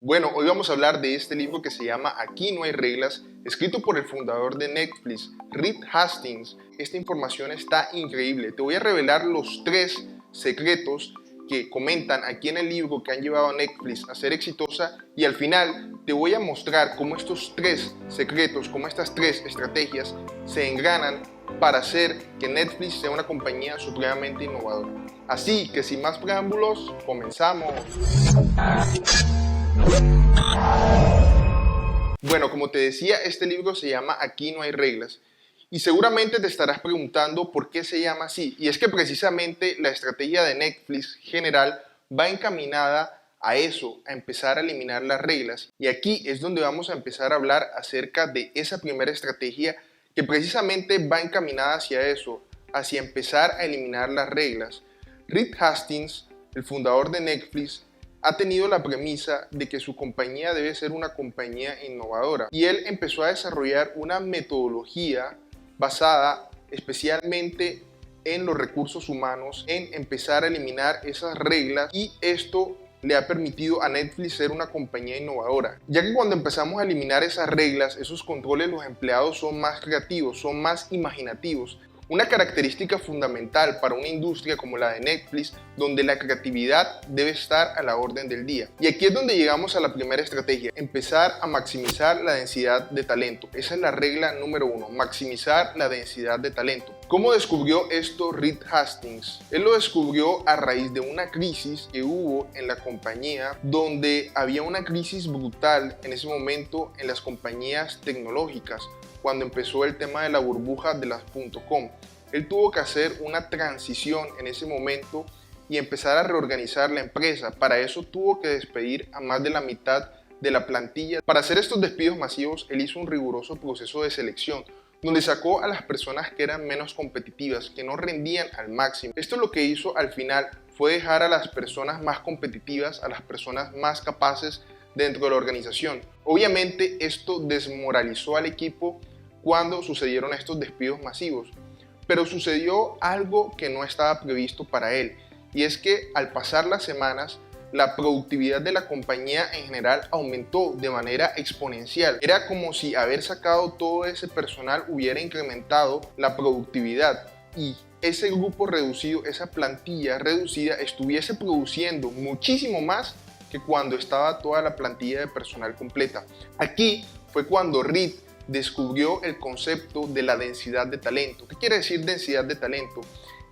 Bueno, hoy vamos a hablar de este libro que se llama Aquí no hay reglas, escrito por el fundador de Netflix, Reed Hastings. Esta información está increíble. Te voy a revelar los 3 secretos que comentan aquí en el libro que han llevado a Netflix a ser exitosa, y al final te voy a mostrar cómo estos 3 secretos, cómo estas 3 estrategias se engranan para hacer que Netflix sea una compañía supremamente innovadora. Así que sin más preámbulos, comenzamos. Bueno, como te decía, este libro se llama Aquí no hay reglas. Y seguramente te estarás preguntando por qué se llama así. Y es que precisamente la estrategia de Netflix general va encaminada a eso, a empezar a eliminar las reglas. Y aquí es donde vamos a empezar a hablar acerca de esa primera estrategia que precisamente va encaminada hacia eso, hacia empezar a eliminar las reglas. Reed Hastings, el fundador de Netflix, ha tenido la premisa de que su compañía debe ser una compañía innovadora, y él empezó a desarrollar una metodología basada especialmente en los recursos humanos, en empezar a eliminar esas reglas, y esto le ha permitido a Netflix ser una compañía innovadora, ya que cuando empezamos a eliminar esas reglas, esos controles, los empleados son más creativos, son más imaginativos. Una característica fundamental para una industria como la de Netflix, donde la creatividad debe estar a la orden del día. Y aquí es donde llegamos a la primera estrategia: empezar a maximizar la densidad de talento. Esa es la regla número 1, maximizar la densidad de talento. ¿Cómo descubrió esto Reed Hastings? Él lo descubrió a raíz de una crisis que hubo en la compañía, donde había una crisis brutal en ese momento en las compañías tecnológicas, cuando empezó el tema de la burbuja de las .com. Él tuvo que hacer una transición en ese momento y empezar a reorganizar la empresa. Para eso tuvo que despedir a más de la mitad de la plantilla. Para hacer estos despidos masivos, él hizo un riguroso proceso de selección, donde sacó a las personas que eran menos competitivas, que no rendían al máximo. Esto lo que hizo al final fue dejar a las personas más competitivas, a las personas más capaces dentro de la organización. Obviamente esto desmoralizó al equipo cuando sucedieron estos despidos masivos, pero sucedió algo que no estaba previsto para él, y es que al pasar las semanas, la productividad de la compañía en general aumentó de manera exponencial. Era como si haber sacado todo ese personal hubiera incrementado la productividad, y ese grupo reducido, esa plantilla reducida, estuviese produciendo muchísimo más que cuando estaba toda la plantilla de personal completa. Aquí fue cuando Reed descubrió el concepto de la densidad de talento. ¿Qué quiere decir densidad de talento?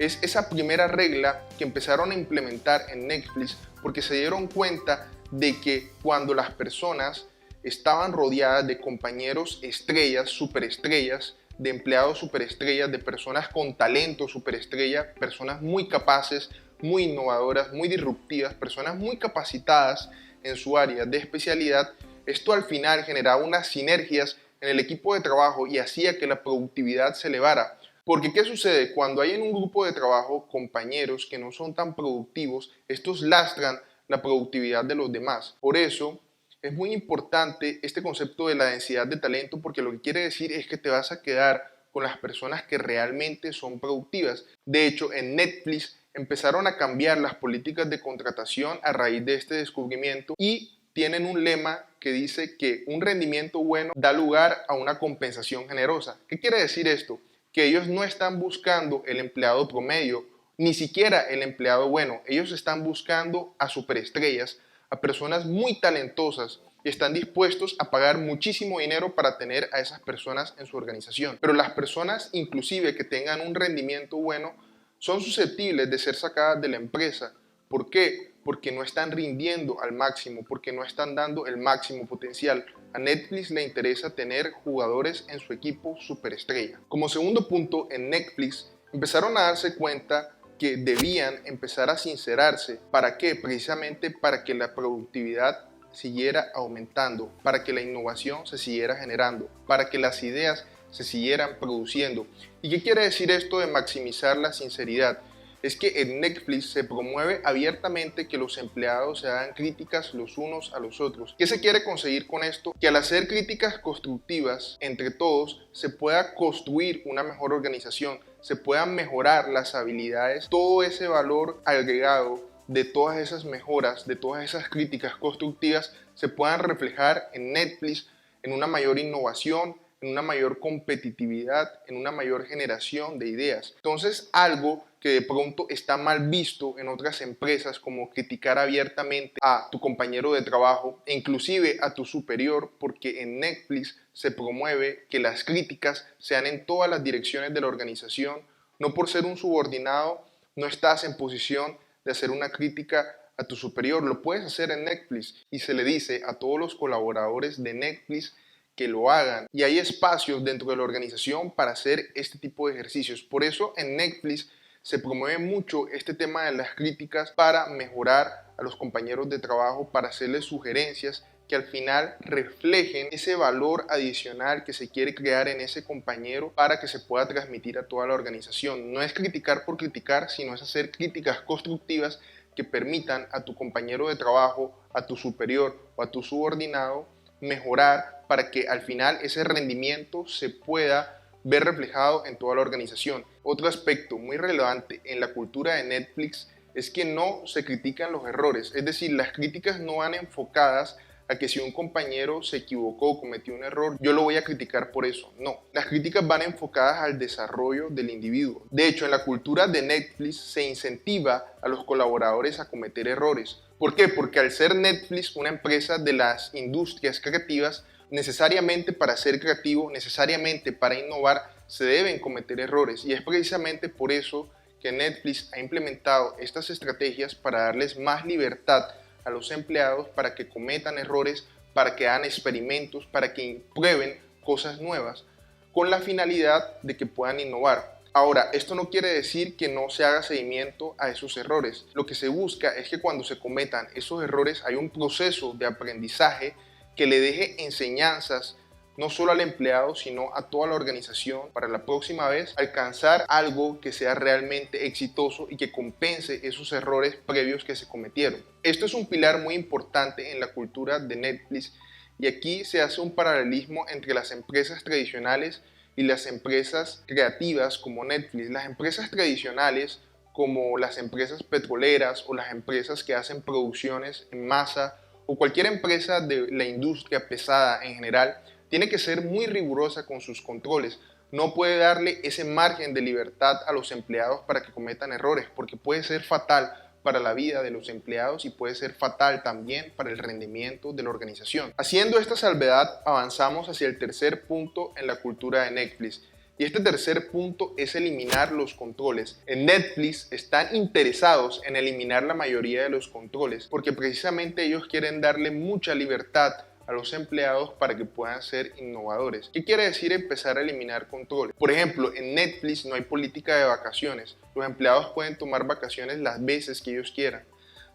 Es esa primera regla que empezaron a implementar en Netflix, porque se dieron cuenta de que cuando las personas estaban rodeadas de compañeros estrellas, superestrellas, de empleados superestrellas, de personas con talento superestrella, personas muy capaces, muy innovadoras, muy disruptivas, personas muy capacitadas en su área de especialidad, esto al final generaba unas sinergias en el equipo de trabajo y hacía que la productividad se elevara. Porque ¿qué sucede? Cuando hay en un grupo de trabajo compañeros que no son tan productivos, estos lastran la productividad de los demás. Por eso es muy importante este concepto de la densidad de talento, porque lo que quiere decir es que te vas a quedar con las personas que realmente son productivas. De hecho, en Netflix empezaron a cambiar las políticas de contratación a raíz de este descubrimiento, y tienen un lema que dice que un rendimiento bueno da lugar a una compensación generosa. ¿Qué quiere decir esto? Que ellos no están buscando el empleado promedio, ni siquiera el empleado bueno. Ellos están buscando a superestrellas, a personas muy talentosas, y están dispuestos a pagar muchísimo dinero para tener a esas personas en su organización. Pero las personas, inclusive que tengan un rendimiento bueno, son susceptibles de ser sacadas de la empresa. ¿Por qué? Porque no están rindiendo al máximo, porque no están dando el máximo potencial. A Netflix le interesa tener jugadores en su equipo superestrella. Como segundo punto, en Netflix empezaron a darse cuenta que debían empezar a sincerarse. ¿Para qué? Precisamente para que la productividad siguiera aumentando, para que la innovación se siguiera generando, para que las ideas se siguieran produciendo. ¿Y qué quiere decir esto de maximizar la sinceridad? Es que en Netflix se promueve abiertamente que los empleados se hagan críticas los unos a los otros. ¿Qué se quiere conseguir con esto? Que al hacer críticas constructivas entre todos se pueda construir una mejor organización, se puedan mejorar las habilidades, todo ese valor agregado de todas esas mejoras, de todas esas críticas constructivas, se puedan reflejar en Netflix en una mayor innovación, en una mayor competitividad, en una mayor generación de ideas. Entonces, algo que de pronto está mal visto en otras empresas, como criticar abiertamente a tu compañero de trabajo e inclusive a tu superior, porque en Netflix se promueve que las críticas sean en todas las direcciones de la organización. No por ser un subordinado no estás en posición de hacer una crítica a tu superior, lo puedes hacer en Netflix y se le dice a todos los colaboradores de Netflix que lo hagan, y hay espacios dentro de la organización para hacer este tipo de ejercicios. Por eso en Netflix se promueve mucho este tema de las críticas para mejorar a los compañeros de trabajo, para hacerles sugerencias que al final reflejen ese valor adicional que se quiere crear en ese compañero para que se pueda transmitir a toda la organización. No es criticar por criticar, sino es hacer críticas constructivas que permitan a tu compañero de trabajo, a tu superior o a tu subordinado mejorar para que al final ese rendimiento se pueda ver reflejado en toda la organización. Otro aspecto muy relevante en la cultura de Netflix es que no se critican los errores, es decir, las críticas no van enfocadas a que si un compañero se equivocó o cometió un error, yo lo voy a criticar por eso. No, las críticas van enfocadas al desarrollo del individuo. De hecho, en la cultura de Netflix se incentiva a los colaboradores a cometer errores. ¿Por qué? Porque al ser Netflix una empresa de las industrias creativas, necesariamente para ser creativo, necesariamente para innovar, se deben cometer errores. Y es precisamente por eso que Netflix ha implementado estas estrategias para darles más libertad a los empleados para que cometan errores, para que hagan experimentos, para que prueben cosas nuevas, con la finalidad de que puedan innovar. Ahora, esto no quiere decir que no se haga seguimiento a esos errores. Lo que se busca es que cuando se cometan esos errores hay un proceso de aprendizaje que le deje enseñanzas no solo al empleado, sino a toda la organización para la próxima vez alcanzar algo que sea realmente exitoso y que compense esos errores previos que se cometieron. Esto es un pilar muy importante en la cultura de Netflix y aquí se hace un paralelismo entre las empresas tradicionales y las empresas creativas como Netflix. Las empresas tradicionales como las empresas petroleras o las empresas que hacen producciones en masa o cualquier empresa de la industria pesada en general tiene que ser muy rigurosa con sus controles. No puede darle ese margen de libertad a los empleados para que cometan errores, porque puede ser fatal para la vida de los empleados y puede ser fatal también para el rendimiento de la organización. Haciendo esta salvedad, avanzamos hacia el tercer punto en la cultura de Netflix. Y este tercer punto es eliminar los controles. En Netflix están interesados en eliminar la mayoría de los controles, porque precisamente ellos quieren darle mucha libertad a los empleados para que puedan ser innovadores. ¿Qué quiere decir empezar a eliminar controles? Por ejemplo, en Netflix no hay política de vacaciones. Los empleados pueden tomar vacaciones las veces que ellos quieran.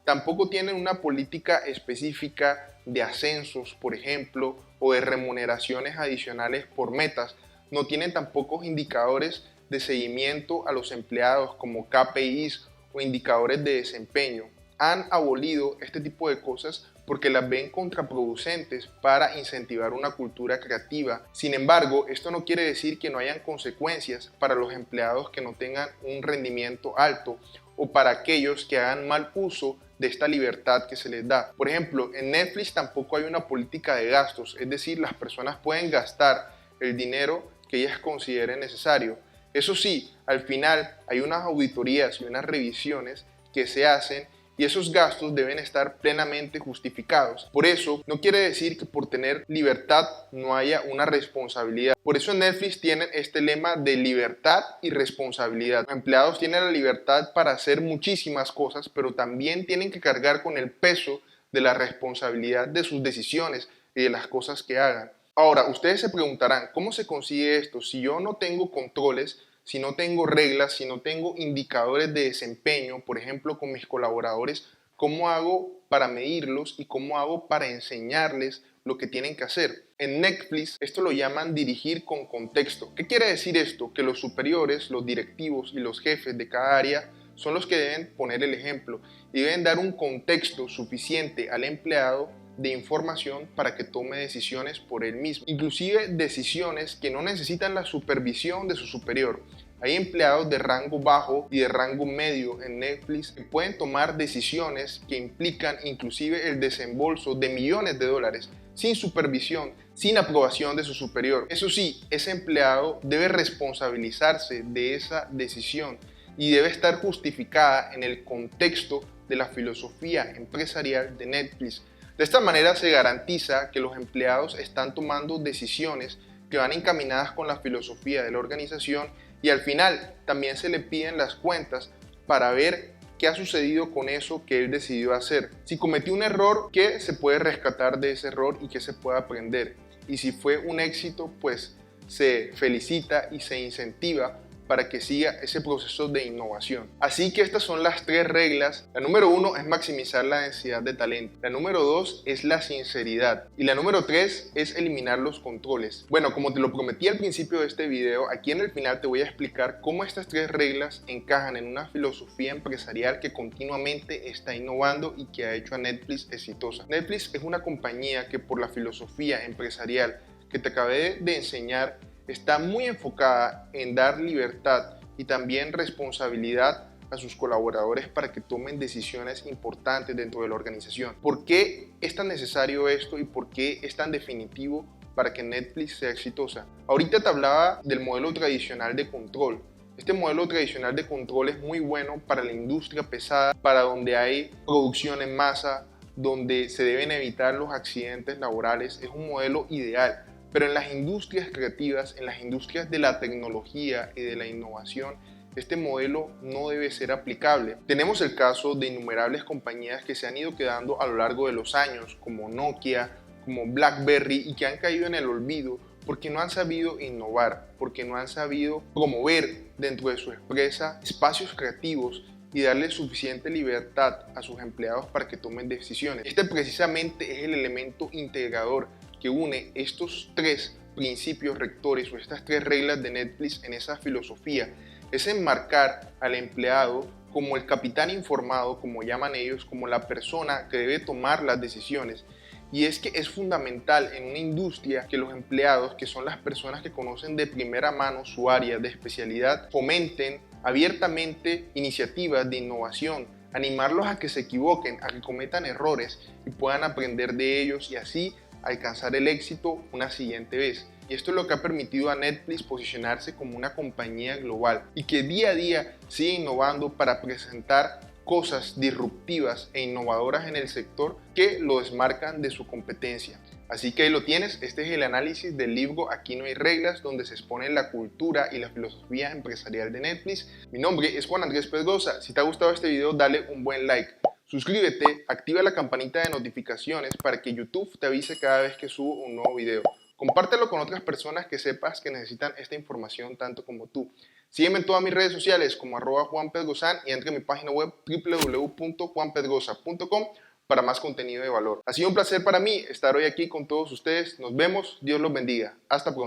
Tampoco tienen una política específica de ascensos, por ejemplo, o de remuneraciones adicionales por metas. No tienen tampoco indicadores de seguimiento a los empleados como KPIs o indicadores de desempeño. Han abolido este tipo de cosas porque las ven contraproducentes para incentivar una cultura creativa. Sin embargo, esto no quiere decir que no hayan consecuencias para los empleados que no tengan un rendimiento alto o para aquellos que hagan mal uso de esta libertad que se les da. Por ejemplo, en Netflix tampoco hay una política de gastos, es decir, las personas pueden gastar el dinero que ellas consideren necesario. Eso sí, al final hay unas auditorías y unas revisiones que se hacen y esos gastos deben estar plenamente justificados. Por eso, no quiere decir que por tener libertad no haya una responsabilidad. Por eso en Netflix tienen este lema de libertad y responsabilidad. Los empleados tienen la libertad para hacer muchísimas cosas, pero también tienen que cargar con el peso de la responsabilidad de sus decisiones y de las cosas que hagan. Ahora, ustedes se preguntarán, ¿cómo se consigue esto? Si yo no tengo controles, si no tengo reglas, si no tengo indicadores de desempeño, por ejemplo, con mis colaboradores, ¿cómo hago para medirlos y cómo hago para enseñarles lo que tienen que hacer? En Netflix esto lo llaman dirigir con contexto. ¿Qué quiere decir esto? Que los superiores, los directivos y los jefes de cada área son los que deben poner el ejemplo y deben dar un contexto suficiente al empleado de información para que tome decisiones por él mismo, inclusive decisiones que no necesitan la supervisión de su superior. Hay empleados de rango bajo y de rango medio en Netflix que pueden tomar decisiones que implican inclusive el desembolso de millones de dólares sin supervisión, sin aprobación de su superior. Eso sí, ese empleado debe responsabilizarse de esa decisión y debe estar justificada en el contexto de la filosofía empresarial de Netflix. De esta manera se garantiza que los empleados están tomando decisiones que van encaminadas con la filosofía de la organización y al final también se le piden las cuentas para ver qué ha sucedido con eso que él decidió hacer. Si cometió un error, qué se puede rescatar de ese error y qué se puede aprender. Y si fue un éxito, pues se felicita y se incentiva para que siga ese proceso de innovación. Así que estas son las 3 reglas. La número 1 es maximizar la densidad de talento. La número 2 es la sinceridad. Y la número 3 es eliminar los controles. Bueno, como te lo prometí al principio de este video, aquí en el final te voy a explicar cómo estas 3 reglas encajan en una filosofía empresarial que continuamente está innovando y que ha hecho a Netflix exitosa. Netflix es una compañía que por la filosofía empresarial que te acabé de enseñar está muy enfocada en dar libertad y también responsabilidad a sus colaboradores para que tomen decisiones importantes dentro de la organización. ¿Por qué es tan necesario esto y por qué es tan definitivo para que Netflix sea exitosa? Ahorita te hablaba del modelo tradicional de control. Este modelo tradicional de control es muy bueno para la industria pesada, para donde hay producción en masa, donde se deben evitar los accidentes laborales. Es un modelo ideal. Pero en las industrias creativas, en las industrias de la tecnología y de la innovación, este modelo no debe ser aplicable. Tenemos el caso de innumerables compañías que se han ido quedando a lo largo de los años, como Nokia, como BlackBerry, y que han caído en el olvido porque no han sabido innovar, porque no han sabido promover dentro de su empresa espacios creativos y darle suficiente libertad a sus empleados para que tomen decisiones. Este precisamente es el elemento integrador que une estos 3 principios rectores o estas 3 reglas de Netflix en esa filosofía. Es enmarcar al empleado como el capitán informado, como llaman ellos, como la persona que debe tomar las decisiones. Y es que es fundamental en una industria que los empleados, que son las personas que conocen de primera mano su área de especialidad, fomenten abiertamente iniciativas de innovación, animarlos a que se equivoquen, a que cometan errores y puedan aprender de ellos y así alcanzar el éxito una siguiente vez. Y esto es lo que ha permitido a Netflix posicionarse como una compañía global y que día a día sigue innovando para presentar cosas disruptivas e innovadoras en el sector que lo desmarcan de su competencia. Así que ahí lo tienes, este es el análisis del libro Aquí no hay reglas, donde se expone la cultura y la filosofía empresarial de Netflix. Mi nombre es Juan Andrés Pedrosa. Si te ha gustado este video, dale un buen like. Suscríbete, activa la campanita de notificaciones para que YouTube te avise cada vez que subo un nuevo video. Compártelo con otras personas que sepas que necesitan esta información tanto como tú. Sígueme en todas mis redes sociales como @JuanPedrosan y entra en mi página web www.juanpedrosa.com para más contenido de valor. Ha sido un placer para mí estar hoy aquí con todos ustedes. Nos vemos. Dios los bendiga. Hasta pronto.